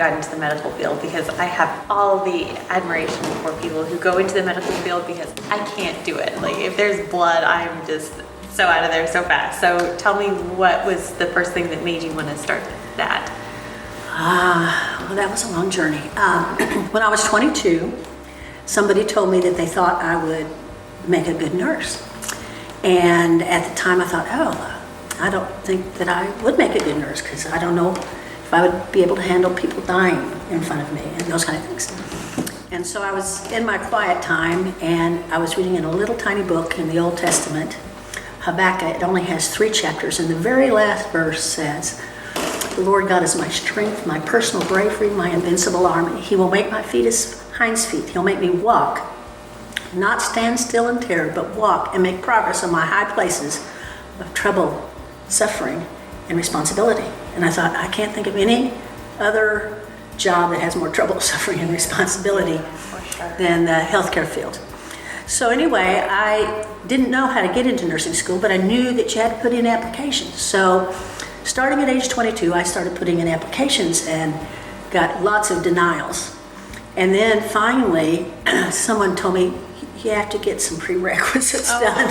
got into the medical field, because I have all the admiration for people who go into the medical field, because I can't do it. Like, if there's blood, I'm just so out of there so fast. So tell me, what was the first thing that made you want to start that? Well, that was a long journey. When I was 22, somebody told me that they thought I would make a good nurse. And at the time I thought, I don't think that I would make a good nurse, because I don't know if I would be able to handle people dying in front of me and those kind of things. And so I was in my quiet time, and I was reading in a little tiny book in the Old Testament, Habakkuk. It only has 3 chapters, and the very last verse says, "The Lord God is my strength, my personal bravery, my invincible army. He will make my feet as hinds feet. He'll make me walk, not stand still in terror, but walk and make progress on my high places of trouble, suffering, and responsibility." And I thought, I can't think of any other job that has more trouble, suffering, and responsibility than the healthcare field. So anyway, I didn't know how to get into nursing school, but I knew that you had to put in applications. So starting at age 22, I started putting in applications and got lots of denials. And then finally, someone told me, you have to get some prerequisites done.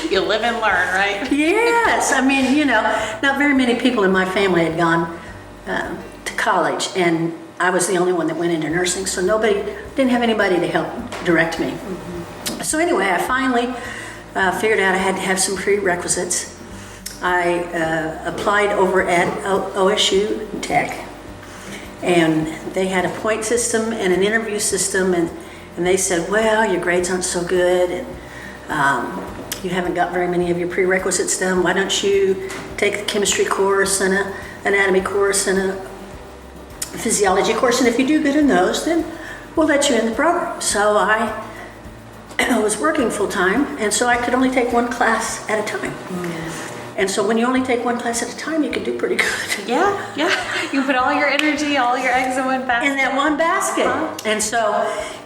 You live and learn, right? Yes. I mean, not very many people in my family had gone to college, and I was the only one that went into nursing, so didn't have anybody to help direct me. Mm-hmm. So anyway, I finally figured out I had to have some prerequisites. I applied over at OSU Tech, and they had a point system and an interview system, and they said, well, your grades aren't so good, and you haven't got very many of your prerequisites done. Why don't you take the chemistry course and an anatomy course and a physiology course, and if you do good in those, then we'll let you in the program. So I was working full-time, and so I could only take one class at a time. And so when you only take one class at a time, you can do pretty good. Yeah. You put all your energy, all your eggs in one basket. In that one basket. And so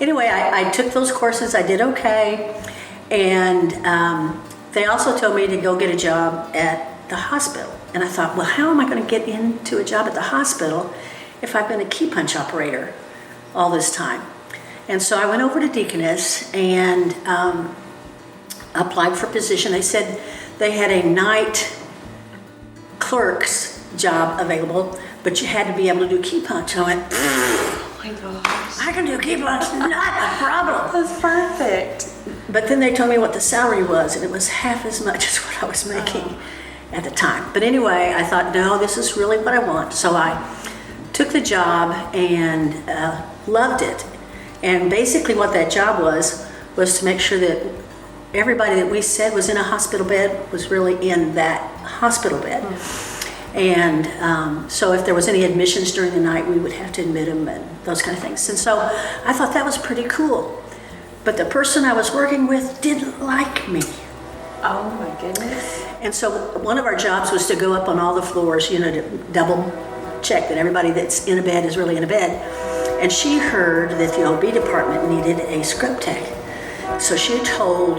anyway, I took those courses. I did okay. And they also told me to go get a job at the hospital. And I thought, well, how am I going to get into a job at the hospital if I've been a key punch operator all this time? And so I went over to Deaconess and applied for a position. They said they had a night clerk's job available, but you had to be able to do key punch. I went, oh my gosh, I can do key punch, not a problem. That's perfect. But then they told me what the salary was, and it was half as much as what I was making at the time. But anyway, I thought, no, this is really what I want. So I took the job and loved it. And basically what that job was to make sure that everybody that we said was in a hospital bed was really in that hospital bed. And so if there was any admissions during the night, we would have to admit them and those kind of things. And so I thought that was pretty cool. But the person I was working with didn't like me. Oh my goodness. And so one of our jobs was to go up on all the floors, to double check that everybody that's in a bed is really in a bed. And she heard that the OB department needed a scrub tech. So she told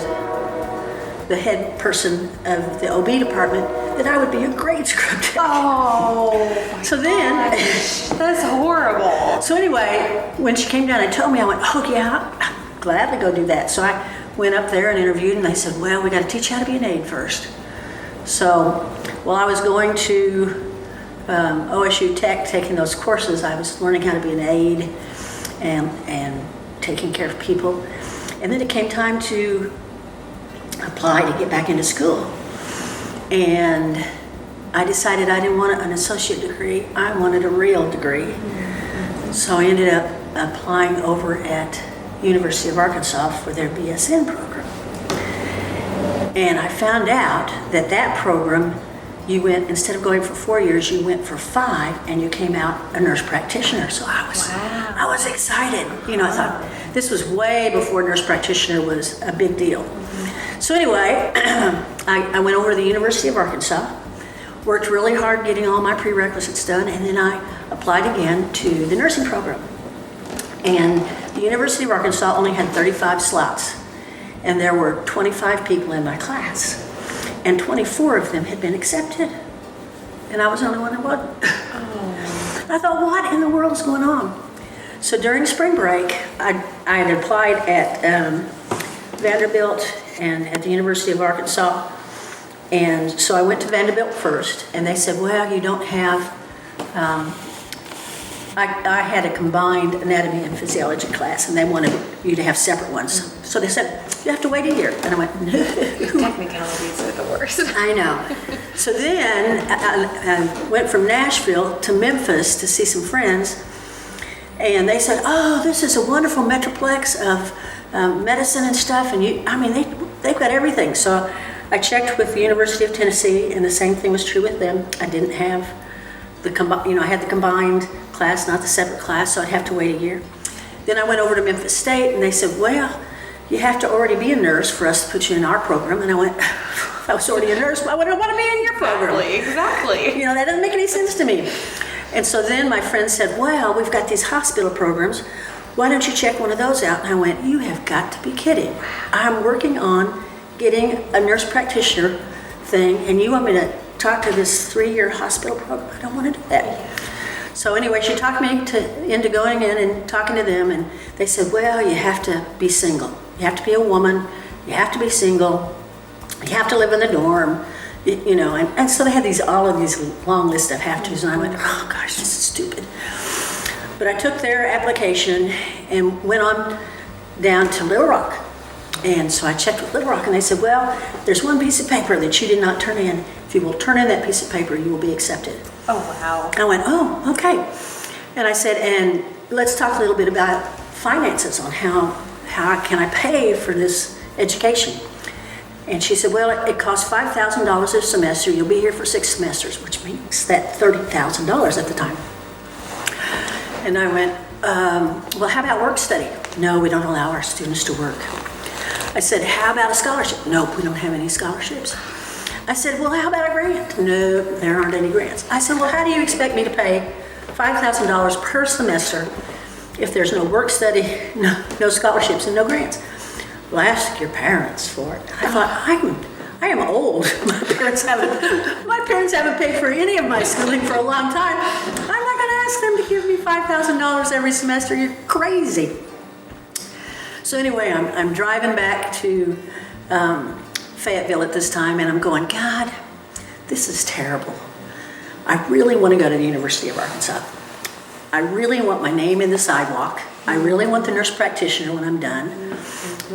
the head person of the OB department that I would be a great scrub tech. Oh, so then, that's horrible. So anyway, when she came down and told me, I went, oh yeah, I'd gladly go do that. So I went up there and interviewed, and they said, well, we got to teach you how to be an aide first. So while I was going to OSU Tech, taking those courses, I was learning how to be an aide and taking care of people. And then it came time to apply to get back into school. And I decided I didn't want an associate degree, I wanted a real degree. So I ended up applying over at University of Arkansas for their BSN program. And I found out that program, you went, instead of going for 4 years, you went for 5, and you came out a nurse practitioner. So I was excited. I thought this was way before nurse practitioner was a big deal. So anyway, I went over to the University of Arkansas, worked really hard getting all my prerequisites done, and then I applied again to the nursing program. And the University of Arkansas only had 35 slots, and there were 25 people in my class, and 24 of them had been accepted, and I was the only one that wasn't. I thought, what in the world is going on? So during spring break, I had applied at Vanderbilt and at the University of Arkansas. And so I went to Vanderbilt first, and they said, well, you don't have, I had a combined anatomy and physiology class, and they wanted you to have separate ones. So they said, you have to wait a year. And I went, no. Technicalities are the worst. I know. So then I went from Nashville to Memphis to see some friends, and they said, oh, this is a wonderful metroplex of medicine and stuff, and they've got everything. So I checked with the University of Tennessee, and the same thing was true with them. I didn't have I had the combined class, not the separate class, so I'd have to wait a year. Then I went over to Memphis State, and they said, well, you have to already be a nurse for us to put you in our program. And I went, if I was already a nurse, why would I want to be in your program? Exactly. That doesn't make any sense to me. And so then my friend said, well, we've got these hospital programs. Why don't you check one of those out? And I went, you have got to be kidding. I'm working on getting a nurse practitioner thing, and you want me to talk to this 3-year hospital program? I don't want to do that. So anyway, she talked me into going in and talking to them, and they said, well, you have to be single. You have to be a woman. You have to be single. You have to live in the dorm. And so they had all of these long lists of have tos, and I went, oh gosh, this is stupid. But I took their application and went on down to Little Rock. And so I checked with Little Rock, and they said, well, there's one piece of paper that you did not turn in. If you will turn in that piece of paper, you will be accepted. Oh, wow. I went, oh, okay. And I said, and let's talk a little bit about finances on how can I pay for this education. And she said, well, it costs $5,000 a semester. You'll be here for 6 semesters, which means that $30,000 at the time. And I went, well, how about work study? No, we don't allow our students to work. I said, how about a scholarship? Nope, we don't have any scholarships. I said, well, how about a grant? No, there aren't any grants. I said, well, how do you expect me to pay $5,000 per semester if there's no work study, no scholarships, and no grants? Well, ask your parents for it. I thought, I am old. My parents haven't paid for any of my schooling for a long time. I'm not going to ask them to give me $5,000 every semester. You're crazy. So anyway, I'm driving back to Fayetteville at this time, and I'm going, God, this is terrible. I really want to go to the University of Arkansas. I really want my name in the sidewalk. I really want the nurse practitioner when I'm done.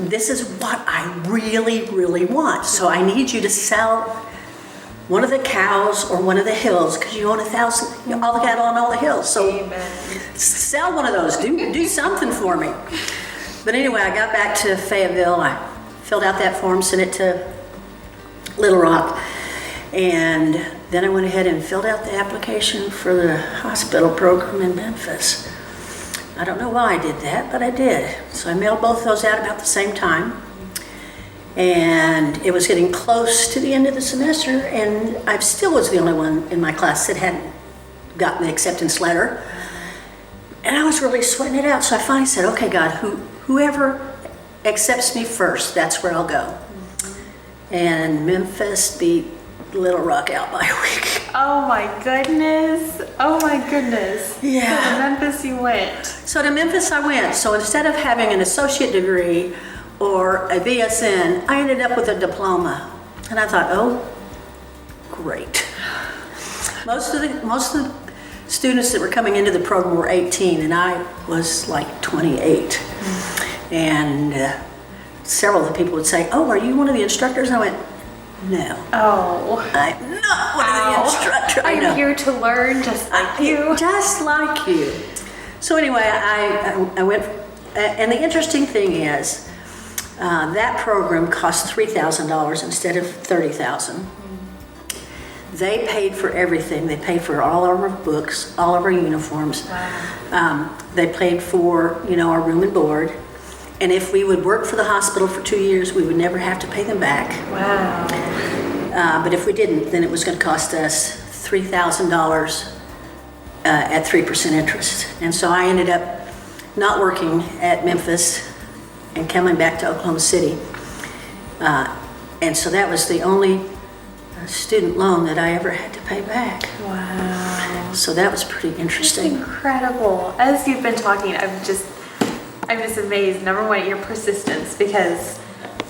This is what I really, really want. So I need you to sell one of the cows or one of the hills, because you own 1,000, all the cattle on all the hills. So sell one of those. Do something for me. But anyway, I got back to Fayetteville. I filled out that form, sent it to Little Rock, and then I went ahead and filled out the application for the hospital program in Memphis. I don't know why I did that, but I did. So I mailed both those out about the same time. And it was getting close to the end of the semester, and I still was the only one in my class that hadn't gotten the acceptance letter. And I was really sweating it out. So I finally said, okay, God, whoever accepts me first, that's where I'll go. And Memphis beat Little Rock out by a week. Oh my goodness. Oh my goodness. Yeah. So to Memphis you went. So to Memphis I went. So instead of having an associate degree or a BSN, I ended up with a diploma. And I thought, oh, great. Most of the students that were coming into the program were 18, and I was like 28. And several of the people would say, oh, are you one of the instructors? I went, no. Oh. I'm not one of the instructors. I'm here to learn just like you. Just like you. So anyway, I went, and the interesting thing is, that program cost $3,000 instead of $30,000. They paid for everything. They paid for all of our books, all of our uniforms. Wow. They paid for, our room and board. And if we would work for the hospital for 2 years, we would never have to pay them back. Wow. But if we didn't, then it was going to cost us $3,000 at 3% interest. And so I ended up not working at Memphis and coming back to Oklahoma City. And so that was the only student loan that I ever had to pay back. Wow. So that was pretty It's interesting. incredible. As you've been talking, I'm just amazed. Number one, your persistence, because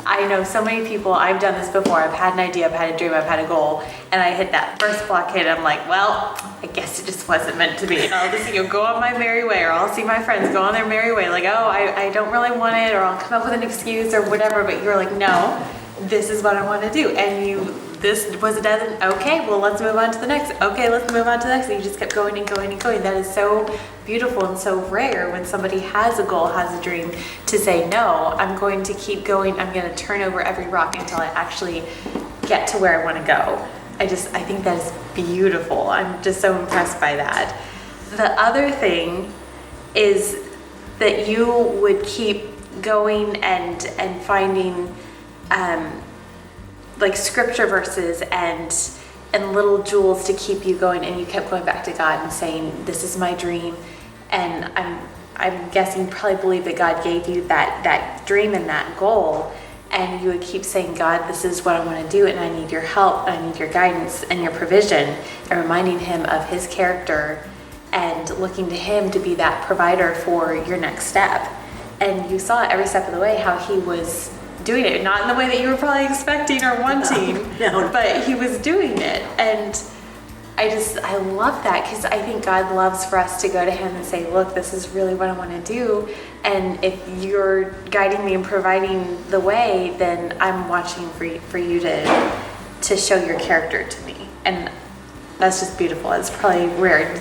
I know so many people, I've done this before. I've had an idea, I've had a dream, I've had a goal, and I hit that first blockade. I'm like, well, I guess it just wasn't meant to be. And I'll just, go on my merry way, or I'll see my friends go on their merry way. Like, oh, I don't really want it, or I'll come up with an excuse or whatever. But you're like, no, this is what I want to do. And this was a dozen. Okay, well, let's move on to the next. Okay, let's move on to the next. And you just kept going and going and going. That is so beautiful and so rare when somebody has a goal, has a dream, to say, no, I'm going to keep going. I'm going to turn over every rock until I actually get to where I want to go. I think that is beautiful. I'm just so impressed by that. The other thing is that you would keep going and finding like scripture verses and little jewels to keep you going, and you kept going back to God and saying, this is my dream. And I'm guessing you probably believe that God gave you that dream and that goal, and you would keep saying, God, this is what I want to do, and I need your help, I need your guidance and your provision, and reminding him of his character and looking to him to be that provider for your next step. And you saw every step of the way how he was doing it, not in the way that you were probably expecting or wanting, No. but he was doing it. And I love that, because I think God loves for us to go to him and say, look, this is really what I want to do, and if you're guiding me and providing the way, then I'm watching for you to show your character to me. And that's just beautiful. It's probably rare.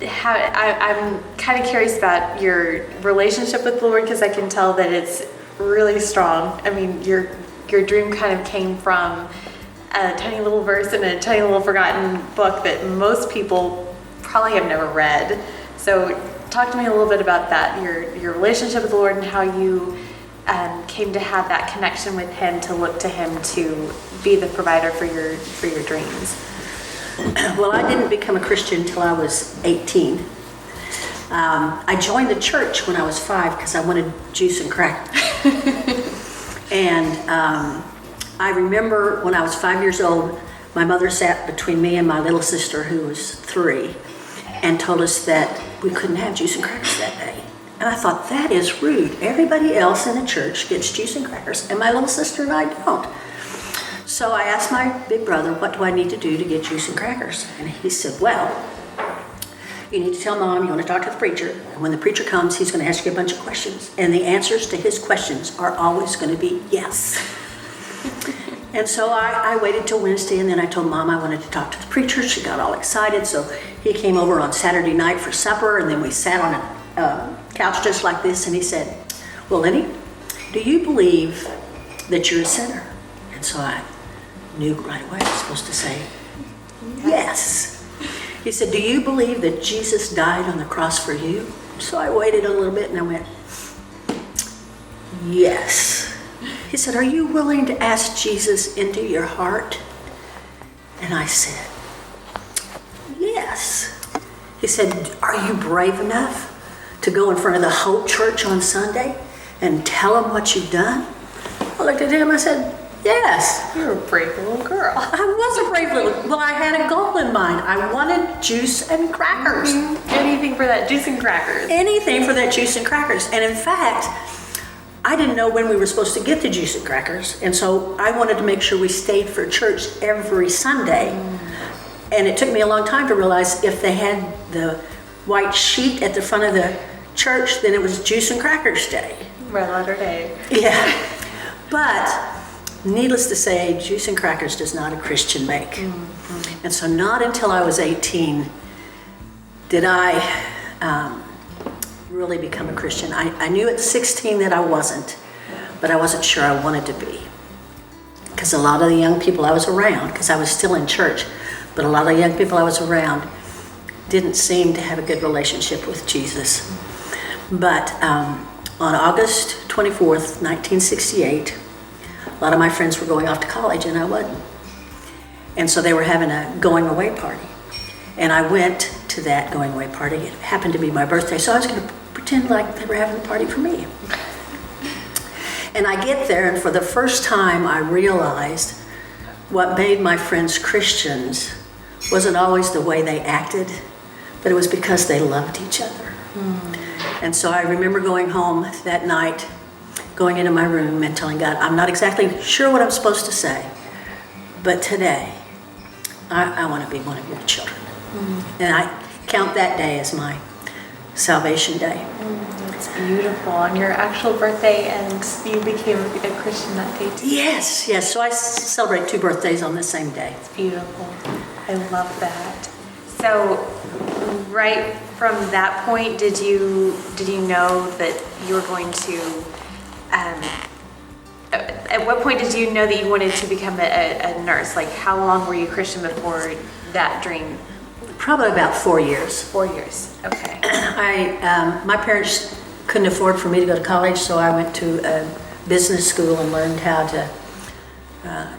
I'm kind of curious about your relationship with the Lord, because I can tell that it's really strong. I mean, your dream kind of came from a tiny little verse in a tiny little forgotten book that most people probably have never read. So talk to me a little bit about that, your relationship with the Lord, and how you came to have that connection with him, to look to him to be the provider for your dreams. Well, I didn't become a Christian until I was 18. I joined the church when I was 5 because I wanted juice and crackers. And I remember when I was 5 years old, my mother sat between me and my little sister, who was 3, and told us that we couldn't have juice and crackers that day. And I thought, that is rude. Everybody else in the church gets juice and crackers, and my little sister and I don't. So I asked my big brother, what do I need to do to get juice and crackers? And he said, well, you need to tell Mom you want to talk to the preacher. And when the preacher comes, he's going to ask you a bunch of questions. And the answers to his questions are always going to be yes. And so I waited till Wednesday, and then I told Mom I wanted to talk to the preacher. She got all excited. So he came over on Saturday night for supper, and then we sat on a couch just like this. And he said, well, Lynnie, do you believe that you're a sinner? And so I knew right away I was supposed to say, yes. He said, do you believe that Jesus died on the cross for you? So I waited a little bit and I went, yes. He said, are you willing to ask Jesus into your heart? And I said, yes. He said, are you brave enough to go in front of the whole church on Sunday and tell them what you've done? I looked at him, I said, yes. You're a brave little girl. I was a brave little, well, I had a goal in mind. I wanted juice and crackers. Mm-hmm. Anything for that juice and crackers. Anything for that juice and crackers. And in fact, I didn't know when we were supposed to get the juice and crackers. And so I wanted to make sure we stayed for church every Sunday. And it took me a long time to realize if they had the white sheet at the front of the church, then it was juice and crackers day. Red letter day. Yeah. But needless to say, juice and crackers does not a Christian make. Mm-hmm. And so not until I was 18 did I really become a Christian. I knew at 16 that I wasn't, but I wasn't sure I wanted to be. Because a lot of the young people I was around, because I was still in church, but a lot of the young people I was around didn't seem to have a good relationship with Jesus. But on August 24th, 1968, a lot of my friends were going off to college and I wasn't. And so they were having a going away party. And I went to that going away party. It happened to be my birthday, so I was going to pretend like they were having a party for me. And I get there, and for the first time I realized what made my friends Christians wasn't always the way they acted, but it was because they loved each other. And so I remember going home that night, going into my room and telling God, I'm not exactly sure what I'm supposed to say, but today I want to be one of your children. And I count that day as my salvation day. That's beautiful. On your actual birthday, and you became a Christian that day too. Yes. So I celebrate 2 birthdays on the same day. It's beautiful. I love that. So, right from that point, did you know that you were going to? At what point did you know that you wanted to become a nurse? Like, how long were you Christian before that dream? Probably about 4 years. 4 years. Okay. My parents couldn't afford for me to go to college, so I went to a business school and learned how to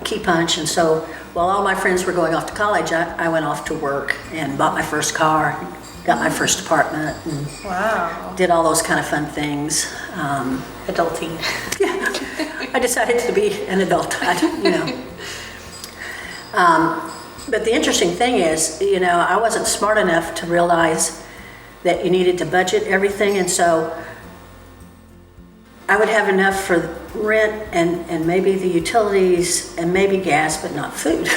key punch. And so while all my friends were going off to college, I went off to work and bought my first car, got my first apartment, and Wow. did all those kind of fun things. Adulting. Yeah, I decided to be an adult, But the interesting thing is, I wasn't smart enough to realize that you needed to budget everything, and so I would have enough for rent and maybe the utilities and maybe gas, but not food.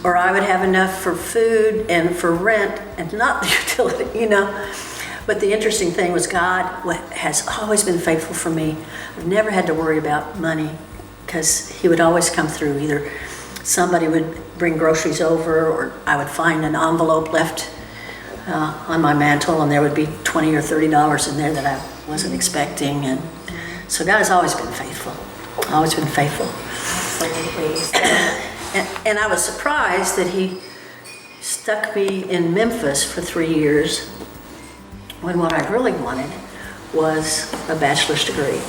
Or I would have enough for food and for rent and not the utility, But the interesting thing was God has always been faithful for me. I've never had to worry about money because He would always come through. Either somebody would bring groceries over, or I would find an envelope left on my mantle, and there would be $20 or $30 in there that I wasn't expecting. And so God has always been faithful. Always been faithful. And I was surprised that He stuck me in Memphis for 3 years when what I really wanted was a bachelor's degree.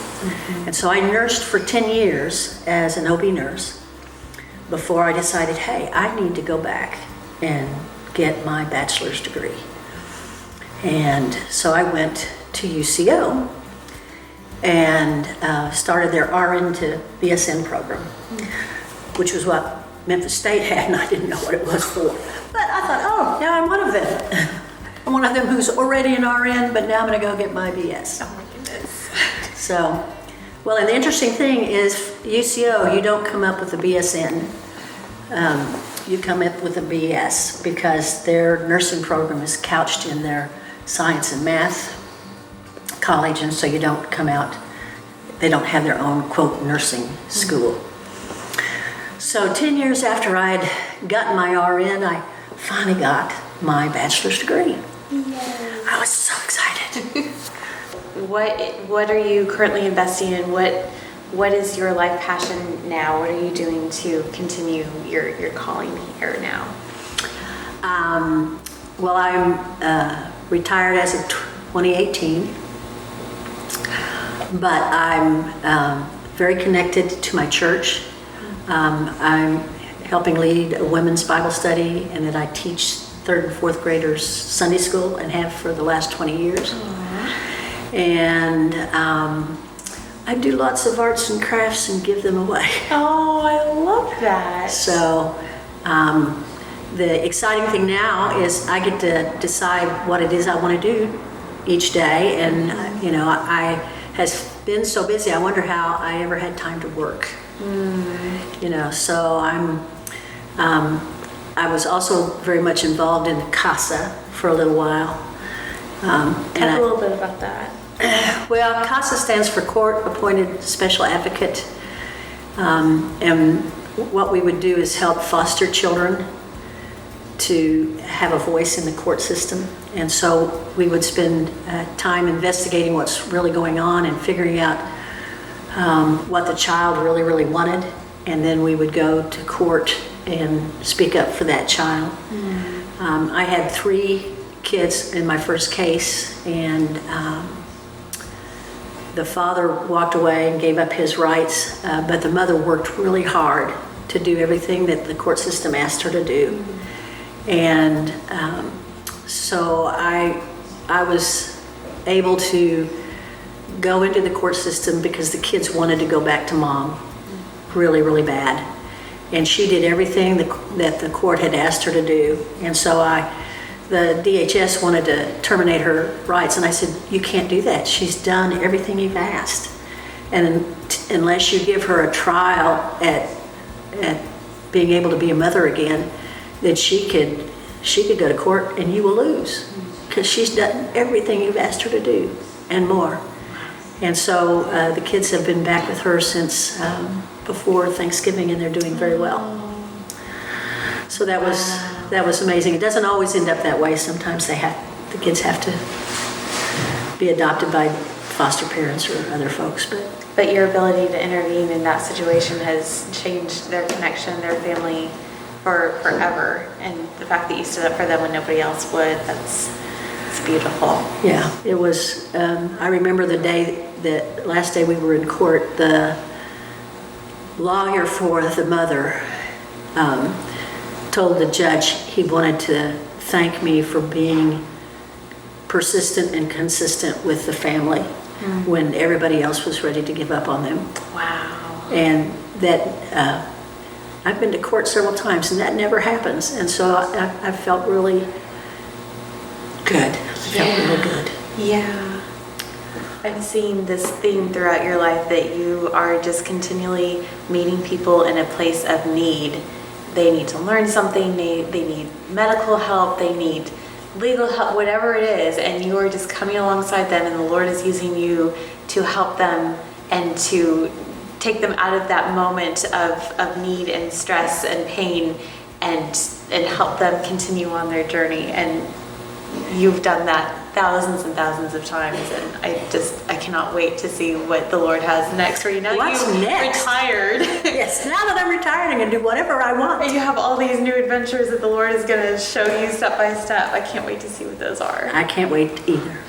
And so I nursed for 10 years as an OB nurse before I decided, hey, I need to go back and get my bachelor's degree. And so I went to UCO and started their RN to BSN program, which was what Memphis State had, and I didn't know what it was for. But I thought, oh, now I'm one of them. I'm one of them who's already an RN, but now I'm going to go get my BS. Oh my goodness. So, well, and the interesting thing is UCO, you don't come up with a BSN. You come up with a BS because their nursing program is couched in their science and math college, and so you don't come out, they don't have their own, quote, nursing school. So 10 years after I'd gotten my RN, I finally got my bachelor's degree. Yay. I was so excited. What are you currently investing in? What is your life passion now? What are you doing to continue your calling here now? Well, I'm retired as of 2018, but I'm very connected to my church. I'm helping lead a women's Bible study, and that I teach 3rd and 4th graders Sunday school and have for the last 20 years. Aww. And I do lots of arts and crafts and give them away. Oh, I love that. So the exciting thing now is I get to decide what it is I want to do each day. And, I has been so busy, I wonder how I ever had time to work. So I was also very much involved in the CASA for a little while. Talk a little bit about that. Well, CASA stands for Court Appointed Special Advocate. And what we would do is help foster children to have a voice in the court system. And so we would spend time investigating what's really going on and figuring out what the child really, really wanted. And then we would go to court and speak up for that child. I had 3 kids in my first case, and the father walked away and gave up his rights, but the mother worked really hard to do everything that the court system asked her to do. And so I was able to go into the court system because the kids wanted to go back to mom really, really bad. and she did everything that the court had asked her to do. And so the DHS wanted to terminate her rights, and I said, you can't do that. She's done everything you've asked. And unless you give her a trial at being able to be a mother again, then she could go to court and you will lose, because she's done everything you've asked her to do and more. And so the kids have been back with her since before Thanksgiving, and they're doing very well. So that was amazing. It doesn't always end up that way. Sometimes the kids have to be adopted by foster parents or other folks. But your ability to intervene in that situation has changed their connection, their family for forever. And the fact that you stood up for them when nobody else would, it's beautiful. Yeah, it was. I remember the last day we were in court, the lawyer for the mother told the judge he wanted to thank me for being persistent and consistent with the family when everybody else was ready to give up on them. Wow. And that I've been to court several times, and that never happens. And so I felt really good. Really good. Yeah. I've seen this theme throughout your life that you are just continually meeting people in a place of need. They need to learn something, they need medical help, they need legal help, whatever it is, and you are just coming alongside them, and the Lord is using you to help them and to take them out of that moment of need and stress and pain and help them continue on their journey. And you've done that thousands and thousands of times, and I cannot wait to see what the Lord has next for you. Now What's you next? Retired. Yes, now that I'm retired, I can do whatever I want. And you have all these new adventures that the Lord is going to show you step by step. I can't wait to see what those are. I can't wait either.